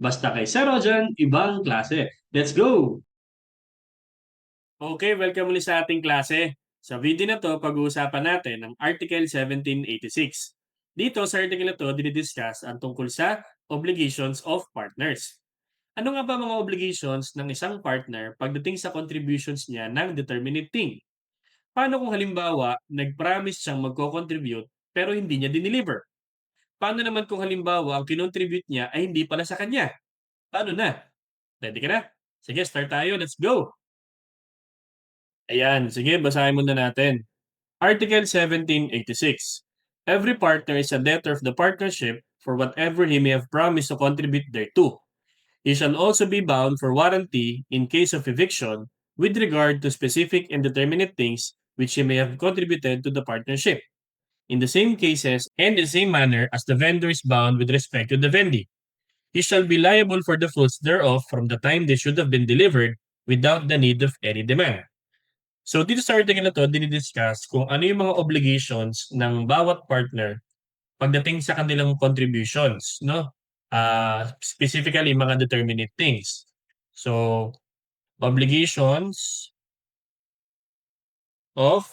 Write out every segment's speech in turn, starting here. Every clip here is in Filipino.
Basta kay Sir Rojan, ibang klase. Let's go! Okay, welcome ulit sa ating klase. Sa video na to, pag-uusapan natin ang Article 1786. Dito sa article na to, dinidiscuss ang tungkol sa obligations of partners. Ano nga ba mga obligations ng isang partner pagdating sa contributions niya ng determinate thing? Paano kung halimbawa, nag-promise siyang magko-contribute pero hindi niya dineliver? Paano naman kung halimbawa, ang kinontribute niya ay hindi pala sa kanya? Paano na? Ready ka na? Sige, start tayo. Let's go! Ayan, sige, basahin muna natin. Article 1786. Every partner is a debtor of the partnership for whatever he may have promised to contribute thereto. He shall also be bound for warranty in case of eviction with regard to specific and determinate things which he may have contributed to the partnership, in the same cases and in the same manner as the vendor is bound with respect to the vendee. He shall be liable for the fruits thereof from the time they should have been delivered without the need of any demand. So dito sa article na 'to dini-discuss kung ano yung mga obligations ng bawat partner pagdating sa kanilang contributions 'no, specifically mga determinate things. So, obligations of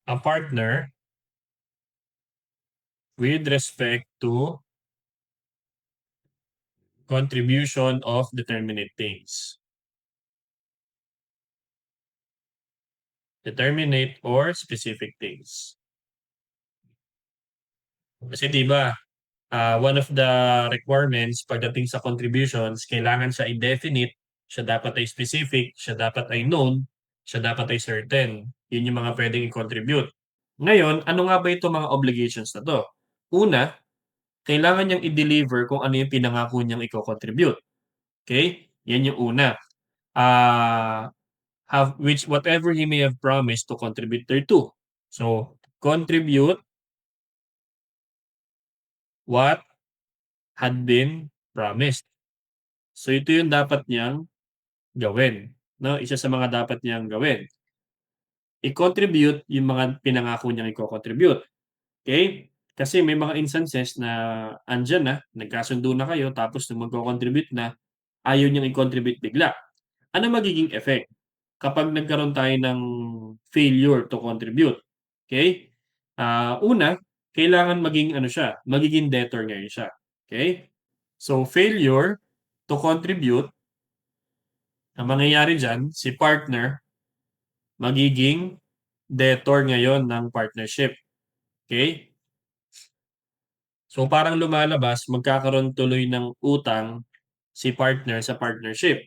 a partner with respect to contribution of determinate things. Determinate or specific things. Kasi 'di ba, one of the requirements pagdating sa contributions kailangan siya ay definite, siya dapat ay specific, siya dapat ay known, siya dapat ay certain. Yun yung mga puwedeng i-contribute. Ngayon, ano nga ba itong mga obligations na 'to? Una, kailangan niyang i-deliver kung ano yung pinangako niyang iko-contribute, okey? Yan yung una. Ah, have which whatever he may have promised to contribute thereto. So, contribute what had been promised. So, ito yung dapat niyang gawin, 'no? Isa sa mga dapat niyang gawin. I-contribute yung mga pinangako niyang iko-contribute, okey? Kasi may mga instances na andiyan na, nagkasundo na kayo tapos nung magko-contribute na, ayaw niyang i-contribute bigla. Ano magiging effect kapag nagkaroon tayo ng failure to contribute, okey? Una, kailangan maging ano siya, magiging debtor ngayon siya, okey? So, failure to contribute, ang mangyayari diyan, si partner magiging debtor ngayon ng partnership, okey? So, parang lumalabas magkakaroon tuloy ng utang si partner sa partnership.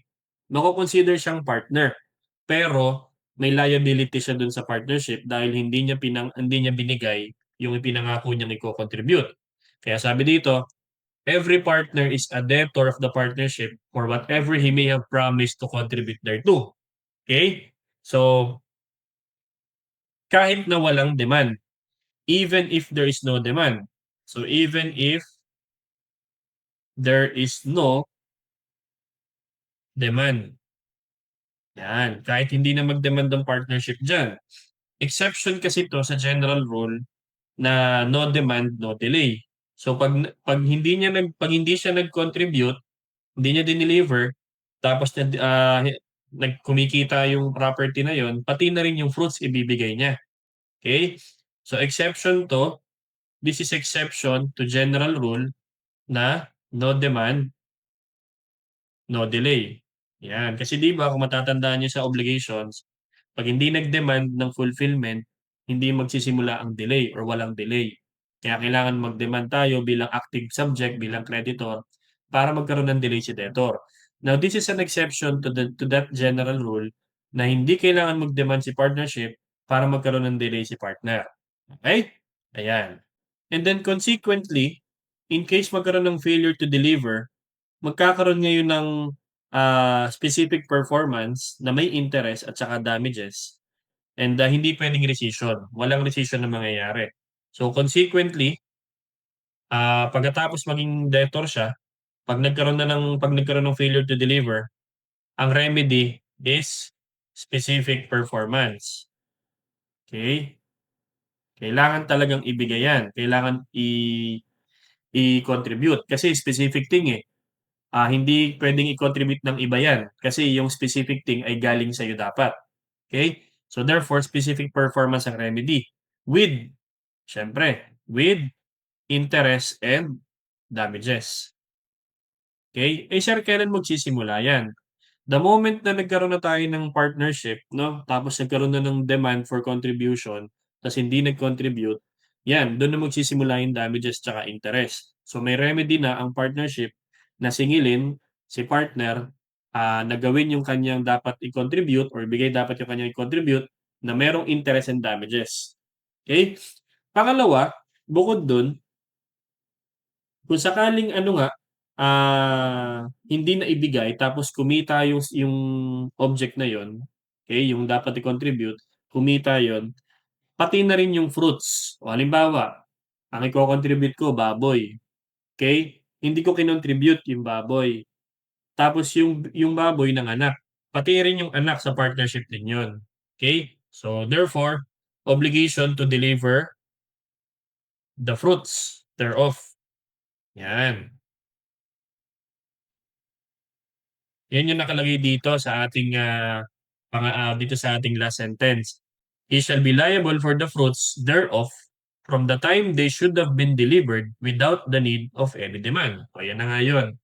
Mako-consider siyang partner, pero may liability siya dun sa partnership dahil hindi niya binigay yung ipinangako niyang iko-contribute. Kaya sabi dito, every partner is a debtor of the partnership for whatever he may have promised to contribute thereto. Okay? So, kahit na walang demand, even if there is no demand. So, even if there is no demand. Yan, kahit hindi na mag-demand ang partnership diyan. Exception kasi 'to sa general rule na no demand, no delay. So 'pag hindi siya nag-contribute, hindi niya dineliver, tapos kumikita yung property na yon, pati na rin yung fruits ibibigay niya, okay? So exception 'to, this is exception to general rule na no demand, no delay. Yan, kasi 'di ba kung matatandaan niyo sa obligations, 'pag hindi nag-demand ng fulfillment, hindi magsisimula ang delay or walang delay. Kaya kailangan mag-demand tayo bilang active subject, bilang creditor, para magkaroon ng delay si debtor. Now, this is an exception to that general rule na hindi kailangan mag-demand si partnership para magkaroon ng delay si partner. Okay? Ayan. And then consequently, in case magkaroon ng failure to deliver, magkakaroon ngayon ng, specific performance na may interest at saka damages. And, hindi puwedeng rescission, walang rescission na mangyayari. So consequently, pagkatapos maging debtor siya, 'pag nagkaroon ng failure to deliver, ang remedy is specific performance, okey? Kailangan talagang ibigay 'yan, kailangan i-contribute kasi specific thing, eh. Hindi puwedeng i-contribute ng iba 'yan kasi yung specific thing ay galing sa'yo dapat, okey? So, therefore, specific performance ang remedy with siyempre, with interest and damages, okey? Eh, sir, kailan magsisimula 'yan? The moment na nagkaroon na tayo ng partnership 'no, tapos nagkaroon na ng demand for contribution, ta's hindi nag-contribute, 'yan dun na magsisimula yung damages tsaka interest. So, may remedy na ang partnership na singilin si partner, na gawin yung kanyang dapat i-contribute or ibigay dapat yung kanyang i-contribute na merong interest and damages, okey? Pangalawa, bukod dun, kung sakaling ano nga, hindi naibigay tapos kumita yung object na yun, okey, yung dapat i-contribute, kumita yun, pati na rin yung fruits. O halimbawa, ang iko-contribute ko baboy, okey? Hindi ko kinontribute yung baboy, tapos yung baboy nanganak, pati rin yung anak sa partnership din yun, okey? So, therefore, obligation to deliver the fruits thereof, 'yan. 'Yan yung nakalagay dito sa ating, dito sa ating last sentence. "He shall be liable for the fruits thereof from the time they should have been delivered without the need of any demand." O yan na nga yun.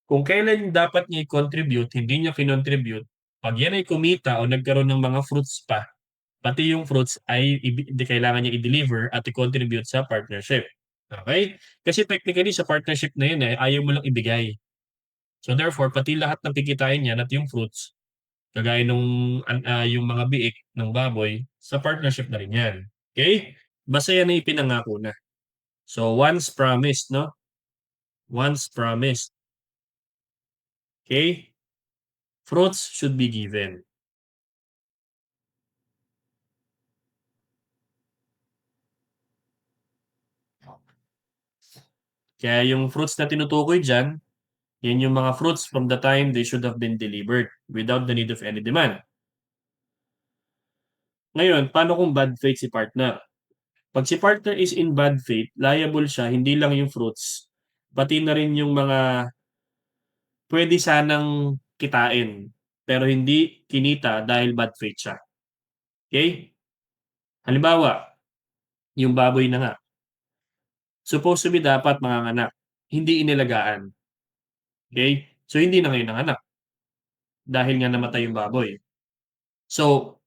Kung kailan dapat niya i-contribute, hindi niya kinontribute, 'pag yan ay kumita o nagkaroon ng mga fruits pa, pati yung fruits ay kailangan niya i-deliver at i-contribute sa partnership, okey? Kasi technically sa partnership na yun, ayaw mo lang ibigay. So therefore, pati lahat ng kikitain niyan at yung fruits, kagaya nung yung mga biik ng baboy, sa partnership na rin 'yan, okey? Basta 'yan ay ipinangako na. So once promised 'no, once promised, okey, fruits should be given. Kaya yung fruits na tinutukoy diyan, 'yan yung mga fruits from the time they should have been delivered without the need of any demand. Ngayon, paano kung bad faith si partner? 'Pag si partner is in bad faith, liable siya hindi lang yung fruits, pati na rin yung mga puwede sanang kitain, pero hindi kinita dahil bad faith siya, okey? Halimbawa, yung baboy na nga, supposed to be dapat manganganak, hindi inalagaan, okey? So, hindi na ngayon nanganak dahil nga namatay yung baboy. So,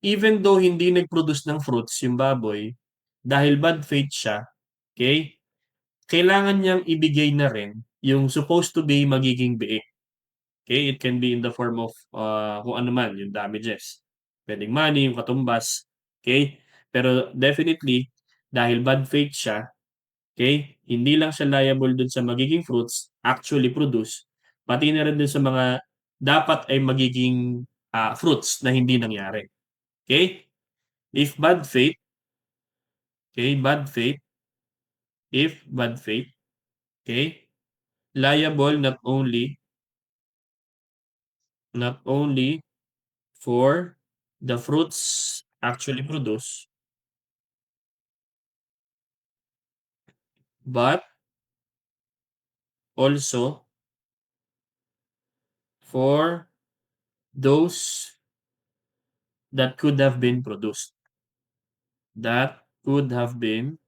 even though hindi nag-produce ng fruits yung baboy, dahil bad faith siya, okey, kailangan niyang ibigay na rin yung supposed to be magiging biik. Okay, it can be in the form of, kung ano man yung damages. Puwedeng money, yung katumbas, okay. Pero definitely dahil bad faith siya, okay, hindi lang siya liable dun sa magiging fruits actually produce, pati na rin dun sa mga dapat ay magiging, fruits na hindi nangyari, okay. If bad faith, okay, bad faith, if bad faith, okay, liable not only for the fruits actually produced, but also for those that could have been produced, that could have been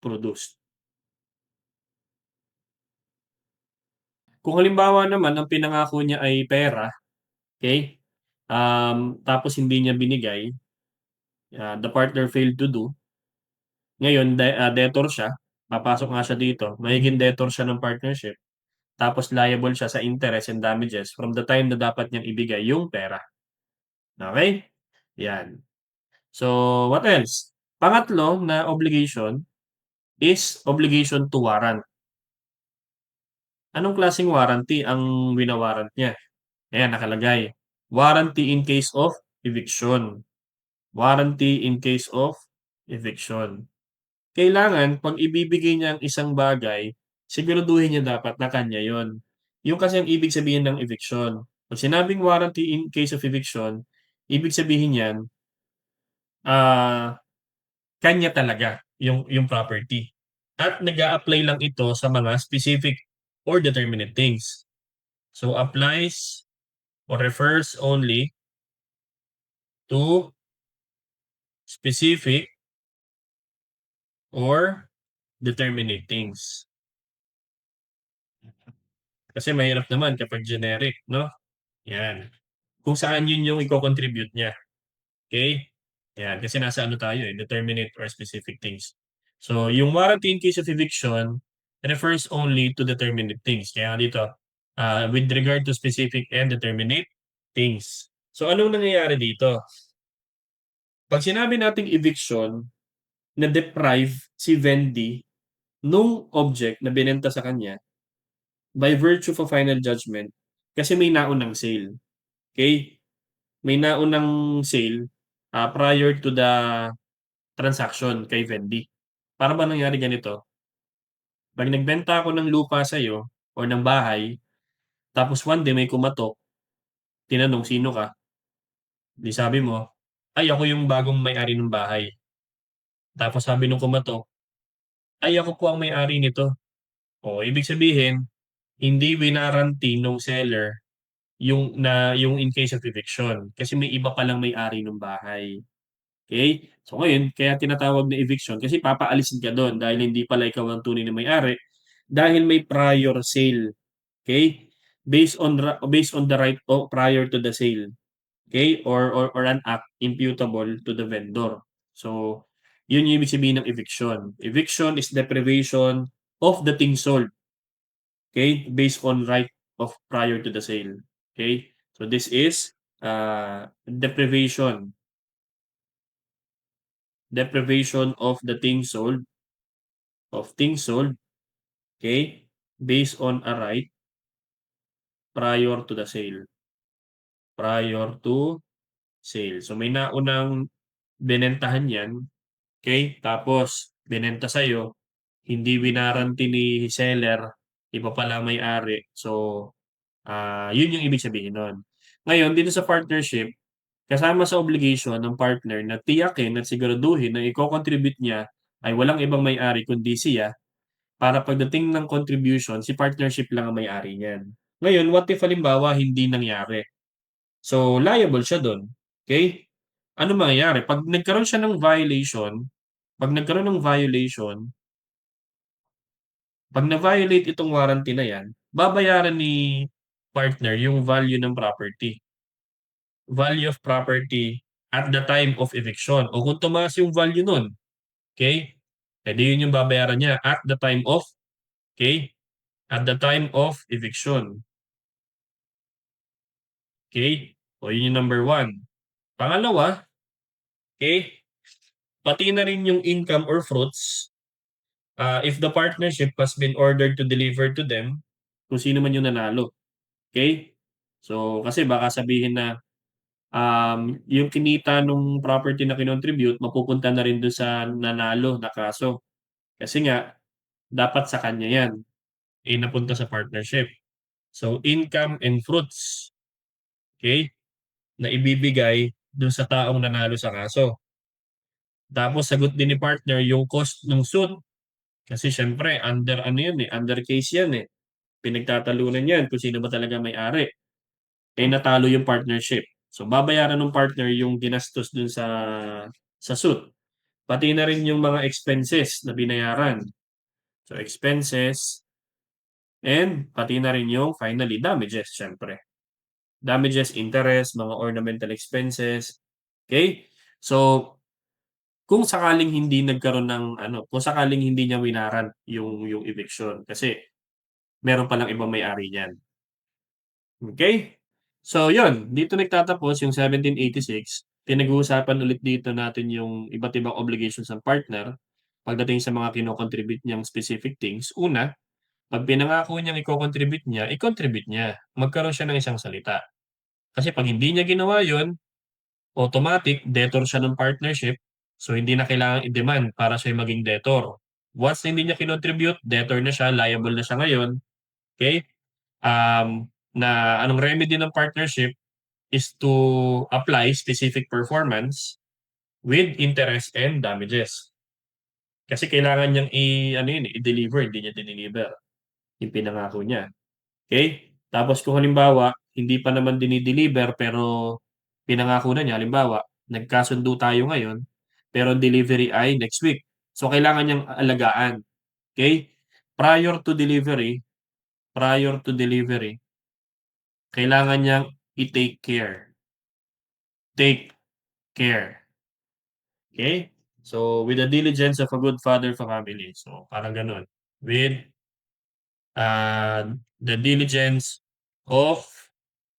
produced. Kung halimbawa naman ang pinangako niya ay pera, okey, tapos hindi niya binigay, the partner failed to do, ngayon debtor siya, papasok nga siya dito, magiging debtor siya ng partnership, tapos liable siya sa interest and damages from the time na dapat niyang ibigay yung pera, okey? 'Yan. So, what else? Pangatlo na obligation is obligation to warrant. Anong klaseng warranty ang wina-warrant niya? Ayan nakalagay, warranty in case of eviction, warranty in case of eviction. Kailangan 'pag ibibigay niya ang isang bagay, siguraduhin niya dapat na kanya yon. Yung kasi ang ibig sabihin ng eviction. 'Pag sinabing warranty in case of eviction, ibig sabihin niyan, ah, kanya talaga yung property. at nag-a-apply lang ito sa mga specific or determinate things. So applies or refers only to specific or determinate things. Kasi mahirap naman kapag generic, no? Yan. Kung saan yun yung iko-contribute niya. Okay? Yan. Kasi nasa ano tayo eh, determinate or specific things. So, yung warranty in case of eviction refers only to determinate things. Kaya dito, with regard to specific and determinate things. So, anong nangyayari dito? Pag sinabi nating eviction, na-deprive si vendee nung object na binenta sa kanya by virtue of a final judgment kasi may naunang sale. Okay? May naunang sale prior to the transaction kay vendee. Para ba nangyari ganito? Pag nagbenta ako ng lupa sa'yo or ng bahay, tapos one day may kumatok, tinanong sino ka, di sabi mo, ay ako yung bagong may-ari ng bahay. Tapos sabi nung kumatok, ay ako po ang may-ari nito. O ibig sabihin, hindi winaranty nung seller yung in case of eviction kasi may iba palang may-ari ng bahay. Okay? So ngayon, kaya tinatawag na eviction kasi papaalisin ka doon dahil hindi pala ikaw ang tunay na may-ari dahil may prior sale. Okay? Based on the right prior to the sale. Okay? Or an act imputable to the vendor. So, yun yung ibig sabihin ng eviction. Eviction is deprivation of the thing sold. Okay? Based on right of prior to the sale. Okay? So this is deprivation of the things sold, okay, based on a right prior to the sale. Prior to sale. So may naunang binentahan yan, okay? Tapos binenta sa'yo, hindi winaranty ni seller, iba pala may-ari. So, yun yung ibig sabihin nun. Ngayon, dito sa partnership, kasama sa obligation ng partner na tiyakin at siguraduhin na i-contribute niya ay walang ibang may-ari kundi siya para pagdating ng contribution, si partnership lang ang may-ari niyan. Ngayon, what if halimbawa hindi nangyari? So, liable siya doon. Okay? Ano mangyayari? Pag nagkaroon ng violation, pag na-violate itong warranty na yan, babayaran ni partner yung value ng property. Value of property at the time of eviction. O kung tumaas yung value nun, okay? Pwede yun yung babayaran niya at the time of, okay? At the time of eviction. Okay? O yun yung number one. Pangalawa, okay? Pati na rin yung income or fruits, if the partnership has been ordered to deliver to them, kung sino man yung nanalo. Okay? So, kasi baka sabihin na yung kinita nung property na kinontribute, mapupunta na rin doon sa nanalo na kaso. Kasi nga, dapat sa kanya yan. Napunta sa partnership. So, income and fruits. Okay? Na ibibigay doon sa taong nanalo sa kaso. Tapos sagot din ni partner yung cost ng suit. Kasi syempre, under case yan eh. Pinagtatalunan yan kung sino ba talaga may-ari. Natalo yung partnership. So, babayaran ng partner yung ginastos dun sa suit. Pati na rin yung mga expenses na binayaran. So, expenses and pati na rin yung finally damages, syempre. Damages, interest, mga ornamental expenses. Okay? So, kung sakaling hindi nagkaroon ng kung sakaling hindi niya winaran yung eviction kasi meron palang ibang may-ari niyan. Okay? So, yun. Dito nagtatapos yung 1786. Pinag-uusapan ulit dito natin yung iba't ibang obligations ng partner pagdating sa mga kino-contribute niyang specific things. Una, pag pinangako niyang i-contribute niya, i-contribute niya. Magkaroon siya ng isang salita. Kasi pag hindi niya ginawa yun, automatic, debtor siya ng partnership. So, hindi na kailangang i-demand para siya maging debtor. Once hindi niya kinontribute, debtor na siya, liable na siya ngayon. Okay? Na anong remedy ng partnership is to apply specific performance with interest and damages. Kasi kailangan niyang ano yun, i-deliver, hindi niya dineliver yung pinangako niya. Okay? Tapos kung halimbawa, hindi pa naman dinideliver pero pinangako na niya, halimbawa, nagkasundo tayo ngayon, pero delivery ay next week. So, kailangan niyang alagaan. Okay? Prior to delivery, prior to delivery, kailangan niyang i-take care. Take care. Okay? So, with the diligence of a good father of a family. So, parang ganun. With the diligence of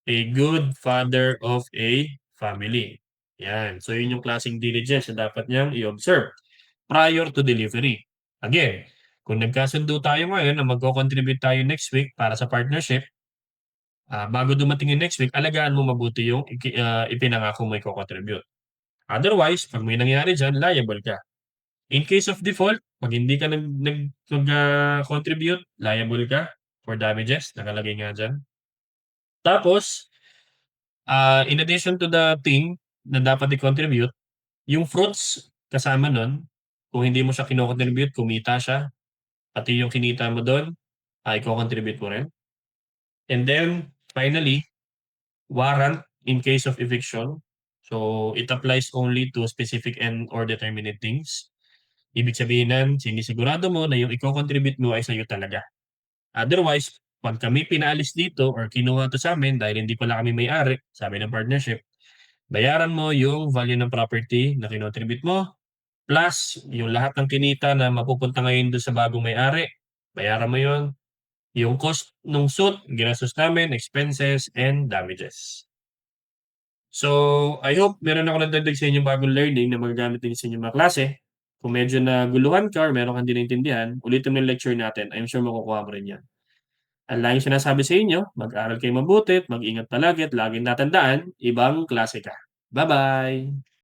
a good father of a family. Yan. So, yun yung klaseng diligence na dapat niyang i-observe prior to delivery. Again, kung nagkasundo tayo ngayon na magko-contribute tayo next week para sa partnership, bago dumating yung next week, alagaan mo mabuti yung ipinangako mo i-contribute. Otherwise, pag may nangyari dyan, liable ka. In case of default, pag hindi ka contribute, liable ka for damages. Nakalagay nga dyan. Tapos, in addition to the thing na dapat i-contribute, yung fruits kasama nun, kung hindi mo siya kino-contribute, kumita siya, pati yung kinita mo doon, i-contribute mo rin. And then, finally, warrant in case of eviction. So, it applies only to specific and or determinate things. Ibig sabihin nun, sinisigurado mo na yung i-contribute mo ay sa'yo talaga. Otherwise, pag kami pinaalis dito or kinuha to sa amin dahil hindi pala kami may-ari, sabi ng partnership, bayaran mo yung value ng property na kinontribute mo, plus yung lahat ng kinita na mapupunta ngayon doon sa bagong may-ari, bayaran mo yun. Yung cost ng suit, ginastos namin, expenses, and damages. So, I hope meron ako nadagdag sa inyong bagong learning na magagamit din sa inyong mga klase. Kung medyo naguluhan ka or meron kang di naintindihan, ulitin mo yung lecture natin. I'm sure makukuha mo rin yan. Ang laging sinasabi sa inyo, mag-aral kayo mabuti at mag-ingat palagi at laging natandaan, ibang klase ka. Bye-bye!